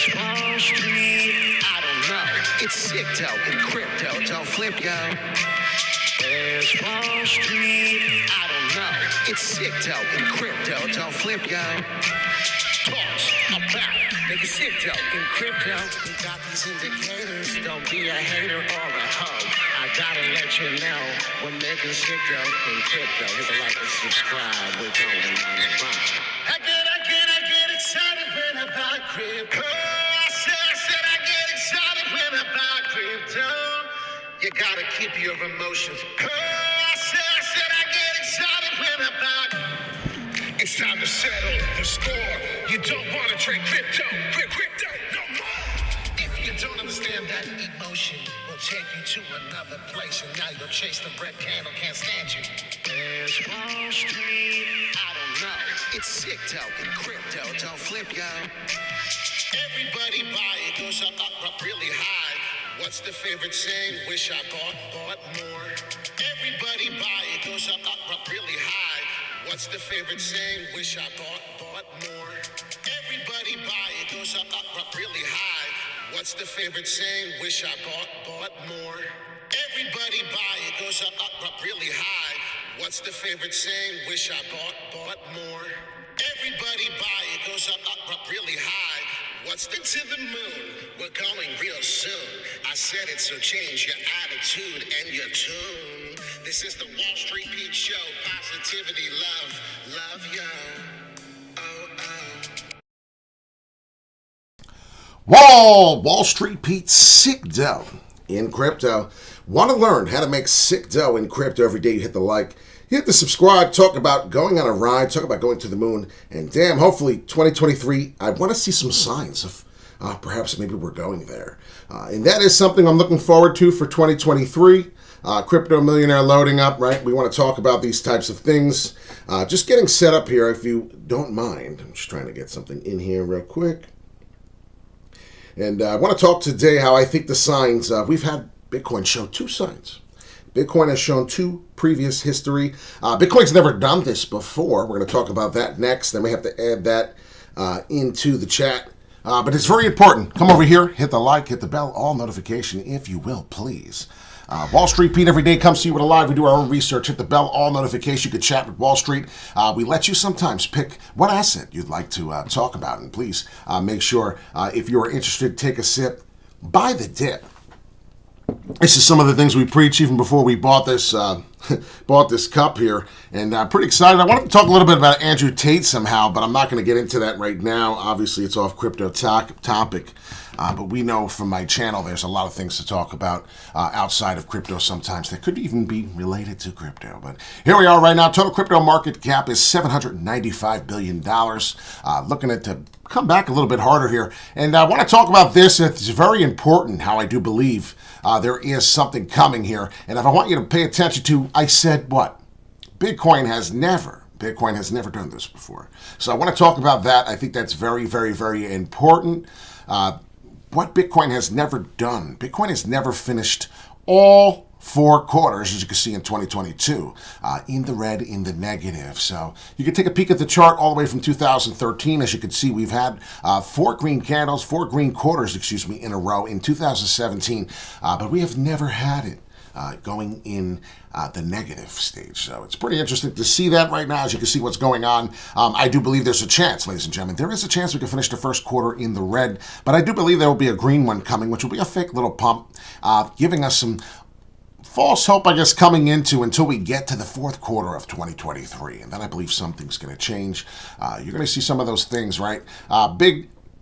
There's Wall Street, I don't know. It's sick though, in crypto, don't flip, yo. There's Wall Street, I don't know. It's sick though, in crypto, don't flip, yo. Pause, I'm back. Make it sick though, in crypto. We got these indicators, don't be a hater or a hoe. I gotta let you know, we're making sick though, in crypto. Hit the like and subscribe, we're going on the run. I get excited when I buy crypto. I said I get excited when I buy crypto. You gotta keep your emotions. I said I get excited when I buy. It's time to settle the score. You don't wanna trade crypto, crypto no more. If you don't understand that emotion, will take you to another place, and now you'll chase the red candle, can't stand you. There's Wall Street, I don't know. It's sick though, in crypto, don't flip, yo. Everybody buy it, goes up really high. What's the favorite saying? Wish I bought more. Everybody buy it, goes up really high. What's the favorite saying? Wish I bought more. Everybody buy it, goes up really high. What's the favorite saying? Wish I bought more. Everybody buy it, goes up really high. What's the favorite saying? Wish I bought more. Everybody buy it, goes up really high. What's the to the moon? We're going real soon. I said it, so change your attitude and your tune. This is the Wall Street Pete Show. Positivity, love yo. Wall Street Pete, sick dough in crypto. Want to learn how to make sick dough in crypto every day? You hit the like, you hit the subscribe, talk about going on a ride, talk about going to the moon, and damn, hopefully 2023, I want to see some signs of perhaps maybe we're going there. And that is something I'm looking forward to for 2023. Crypto millionaire loading up, right? We want to talk about these types of things. Just getting set up here, if you don't mind. I'm just trying to get something in here real quick. And I want to talk today how I think the signs, we've had Bitcoin show two signs. Bitcoin has shown two previous history. Bitcoin's never done this before. We're going to talk about that next. Then we have to add that into the chat. But it's very important. Come over here, hit the like, hit the bell, all notification, if you will, please. Wall Street Pete every day comes to you with a live. We do our own research. Hit the bell, all notification. You can chat with Wall Street. We let you sometimes pick what asset you'd like to talk about. And please make sure, if you're interested, take a sip. Buy the dip. This is some of the things we preach even before we bought this cup here, and I'm pretty excited. I wanted to talk a little bit about Andrew Tate somehow, but I'm not going to get into that right now. Obviously, it's off crypto topic, but we know from my channel there's a lot of things to talk about outside of crypto sometimes that could even be related to crypto. But here we are right now. Total crypto market cap is $795 billion. Looking at to come back a little bit harder here, and I want to talk about this. It's very important how I do believe there is something coming here. And if I want you to pay attention to, I said what? Bitcoin has never done this before. So I want to talk about that. I think that's very, very, very important. What Bitcoin has never done. Bitcoin has never finished all 4 quarters, as you can see in 2022, in the red, in the negative. So you can take a peek at the chart all the way from 2013. As you can see, we've had 4 green candles, 4 green quarters, in a row in 2017, but we have never had it going in the negative stage. So it's pretty interesting to see that right now. As you can see what's going on, I do believe there's a chance, ladies and gentlemen. There is a chance we can finish the first quarter in the red, but I do believe there will be a green one coming, which will be a fake little pump, giving us some false hope, I guess, coming into until we get to the 4th quarter of 2023. And then I believe something's going to change. You're going to see some of those things, right?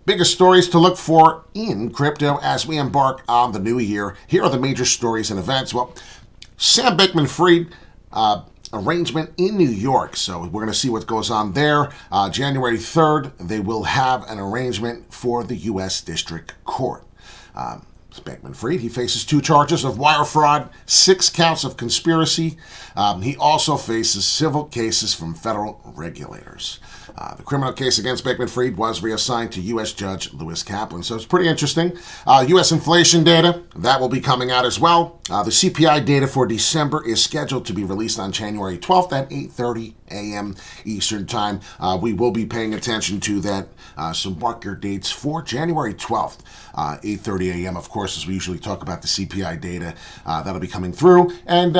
Biggest stories to look for in crypto as we embark on the new year. Here are the major stories and events. Well, Sam Bankman-Fried arrangement in New York. So we're going to see what goes on there. January 3rd, they will have an arrangement for the U.S. District Court. Bankman-Fried, he faces 2 charges of wire fraud, 6 counts of conspiracy. He also faces civil cases from federal regulators. The criminal case against Bankman-Fried was reassigned to U.S. Judge Lewis Kaplan. So it's pretty interesting. U.S. inflation data, that will be coming out as well. The CPI data for December is scheduled to be released on January 12th at 8:30 a.m. Eastern Time. We will be paying attention to that. So mark your dates for January 12th, 8:30 a.m. Of course, as we usually talk about the CPI data, that'll be coming through. And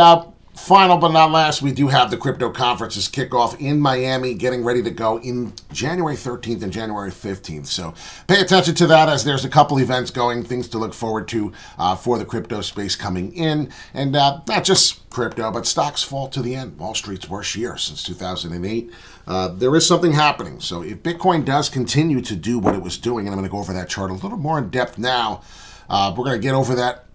final but not last, we do have the crypto conferences kick off in Miami, getting ready to go in January 13th and January 15th. So pay attention to that, as there's a couple events going, things to look forward to for the crypto space coming in. And not just crypto, but stocks fall to the end. Wall Street's worst year since 2008. There is something happening. So if Bitcoin does continue to do what it was doing, and I'm going to go over that chart a little more in depth now, we're going to get over that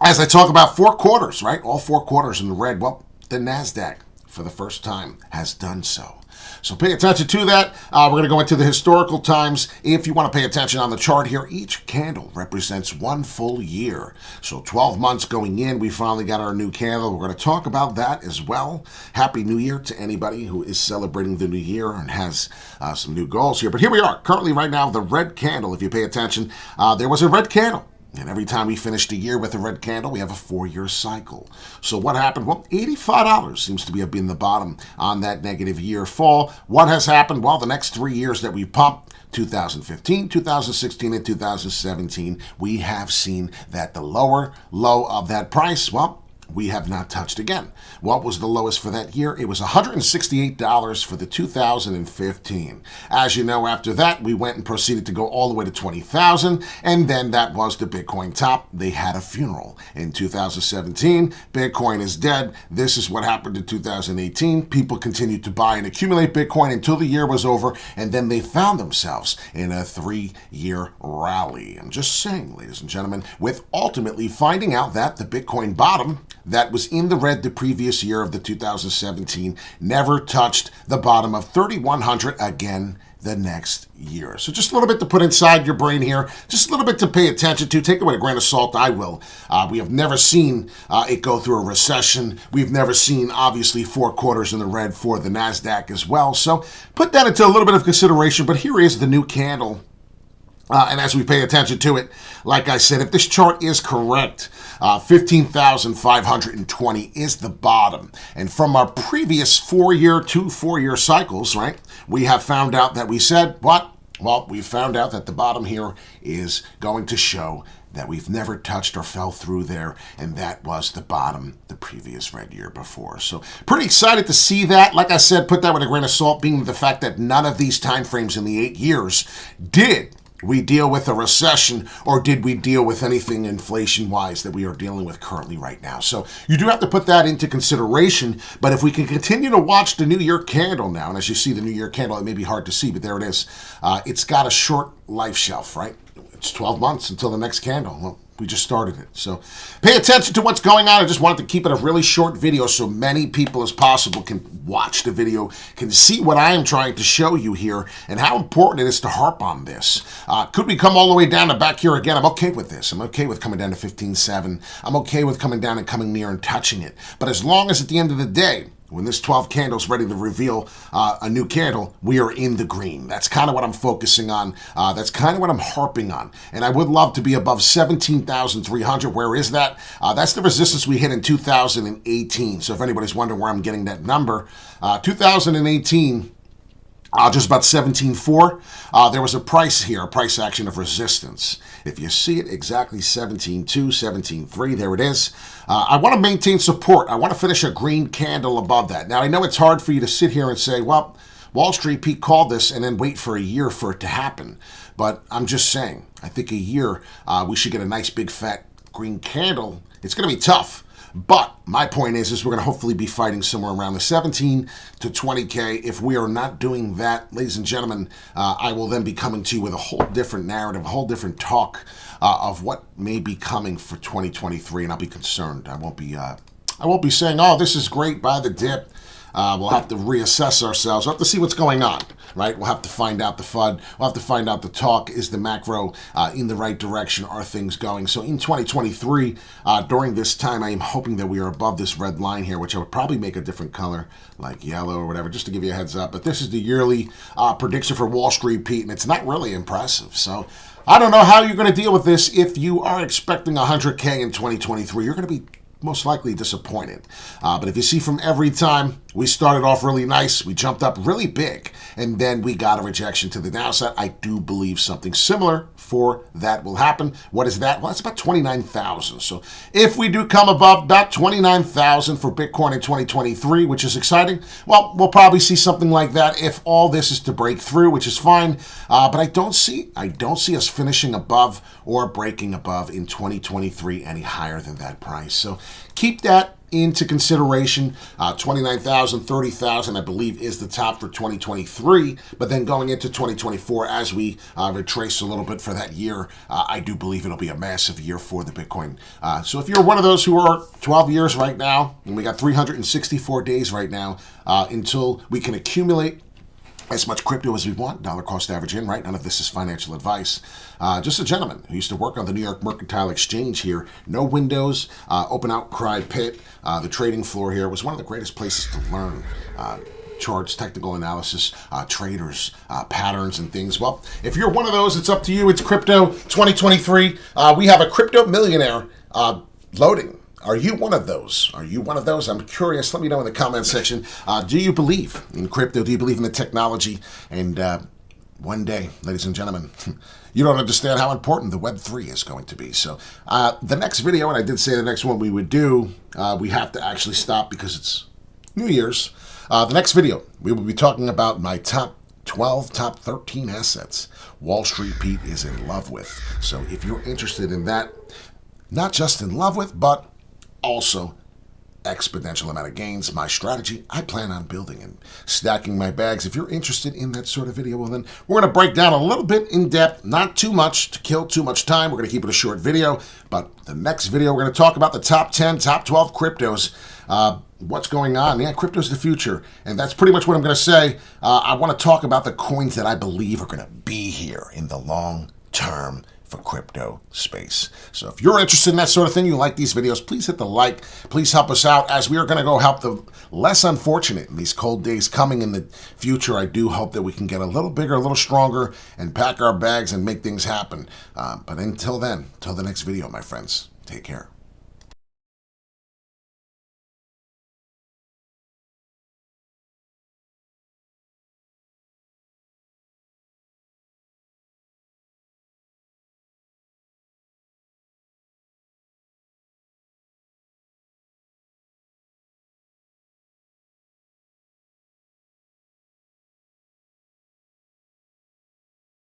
as I talk about 4 quarters, right? All 4 quarters in the red. Well, the NASDAQ, for the first time, has done so. So pay attention to that. We're going to go into the historical times. If you want to pay attention on the chart here, each candle represents 1 full year. So 12 months going in, we finally got our new candle. We're going to talk about that as well. Happy New Year to anybody who is celebrating the new year and has some new goals here. But here we are, currently right now, the red candle. If you pay attention, there was a red candle. And every time we finish the year with a red candle, we have a 4-year cycle. So what happened? Well, $85 seems to have been the bottom on that negative year fall. What has happened? Well, the next 3 years that we pumped, 2015, 2016, and 2017, we have seen that the lower low of that price, well, we have not touched again. What was the lowest for that year? It was $168 for the 2015. As you know, after that, we went and proceeded to go all the way to 20,000, and then that was the Bitcoin top. They had a funeral in 2017. Bitcoin is dead. This is what happened in 2018. People continued to buy and accumulate Bitcoin until the year was over, and then they found themselves in a 3-year rally. I'm just saying, ladies and gentlemen, with ultimately finding out that the Bitcoin bottom that was in the red the previous year of the 2017 never touched the bottom of 3,100 again the next year. So just a little bit to put inside your brain here, just a little bit to pay attention to. Take it with a grain of salt, I will. We have never seen it go through a recession. We've never seen, obviously, 4 quarters in the red for the NASDAQ as well. So put that into a little bit of consideration. But here is the new candle. And as we pay attention to it, like I said, if this chart is correct, 15,520 is the bottom. And from our previous 4-year cycles, right, we have found out that we said, what? Well, we found out that the bottom here is going to show that we've never touched or fell through there, and that was the bottom the previous red year before. So pretty excited to see that. Like I said, put that with a grain of salt, being the fact that none of these time frames in the 8 years did we deal with a recession, or did we deal with anything inflation-wise that we are dealing with currently right now? So you do have to put that into consideration. But if we can continue to watch the New Year candle now, and as you see the New Year candle, it may be hard to see, but there it is. It's got a short life shelf, right? It's 12 months until the next candle. Well, we just started it. So pay attention to what's going on. I just wanted to keep it a really short video so many people as possible can watch the video, can see what I am trying to show you here and how important it is to harp on this. Could we come all the way down to back here again? I'm okay with this. I'm okay with coming down to 15.7. I'm okay with coming down and coming near and touching it. But as long as at the end of the day, when this 12 candle is ready to reveal a new candle, we are in the green. That's kind of what I'm focusing on. That's kind of what I'm harping on. And I would love to be above 17,300. Where is that? That's the resistance we hit in 2018. So if anybody's wondering where I'm getting that number, 2018, just about 17.4. There was a price here, a price action of resistance. If you see it, exactly 17.2, 17.3, there it is. I want to maintain support. I want to finish a green candle above that. Now, I know it's hard for you to sit here and say, well, Wall Street Pete called this and then wait for a year for it to happen. But I'm just saying, I think a year, we should get a nice big fat green candle. It's going to be tough. But my point is we're going to hopefully be fighting somewhere around the 17 to 20K. If we are not doing that, ladies and gentlemen, I will then be coming to you with a whole different narrative, a whole different talk of what may be coming for 2023, and I'll be concerned. I won't be saying, oh, this is great, buy the dip. we'll have to reassess ourselves. We'll have to see what's going on, right? We'll have to find out the FUD. We'll have to find out the talk. Is the macro in the right direction? Are things going? So in 2023, during this time, I am hoping that we are above this red line here, which I would probably make a different color, like yellow or whatever, just to give you a heads up. But this is the yearly prediction for Wall Street, Pete, and it's not really impressive. So I don't know how you're going to deal with this. If you are expecting 100K in 2023, you're going to be most likely disappointed. But if you see from every time, we started off really nice, we jumped up really big, and then we got a rejection to the downside. I do believe something similar for that will happen. What is that? Well, it's about 29,000. So if we do come above about 29,000 for Bitcoin in 2023, which is exciting, well, we'll probably see something like that if all this is to break through, which is fine. But I don't see us finishing above or breaking above in 2023 any higher than that price. So keep that into consideration. 29,000, 30,000, I believe, is the top for 2023. But then going into 2024, as we retrace a little bit for that year, I do believe it'll be a massive year for the Bitcoin. So if you're one of those who are 12 years right now, and we got 364 days right now until we can accumulate as much crypto as we want, dollar cost average in, right? None of this is financial advice. Just a gentleman who used to work on the New York Mercantile Exchange here. No windows, open outcry pit. The trading floor here was one of the greatest places to learn charts, technical analysis, traders, patterns, and things. Well, if you're one of those, it's up to you. It's crypto 2023. We have a crypto millionaire loading. Are you one of those? Are you one of those? I'm curious. Let me know in the comment section. Do you believe in crypto? Do you believe in the technology? And one day, ladies and gentlemen, you don't understand how important the Web3 is going to be. So the next video, and I did say the next one we would do, we have to actually stop because it's New Year's. The next video, we will be talking about my top 12, top 13 assets Wall Street Pete is in love with. So if you're interested in that, not just in love with, but also exponential amount of gains, my strategy I plan on building and stacking my bags. If you're interested in that sort of video, well then we're going to break down a little bit in depth, not too much to kill too much time. We're going to keep it a short video, but the next video we're going to talk about the top 10, top 12 cryptos. What's going on? Yeah, crypto's the future, and that's pretty much what I'm going to say. I want to talk about the coins that I believe are going to be here in the long term for crypto space. So if you're interested in that sort of thing, you like these videos, please hit the like. Please help us out as we are going to go help the less unfortunate in these cold days coming in the future. I do hope that we can get a little bigger, a little stronger, and pack our bags and make things happen. But until then, till the next video, my friends, take care.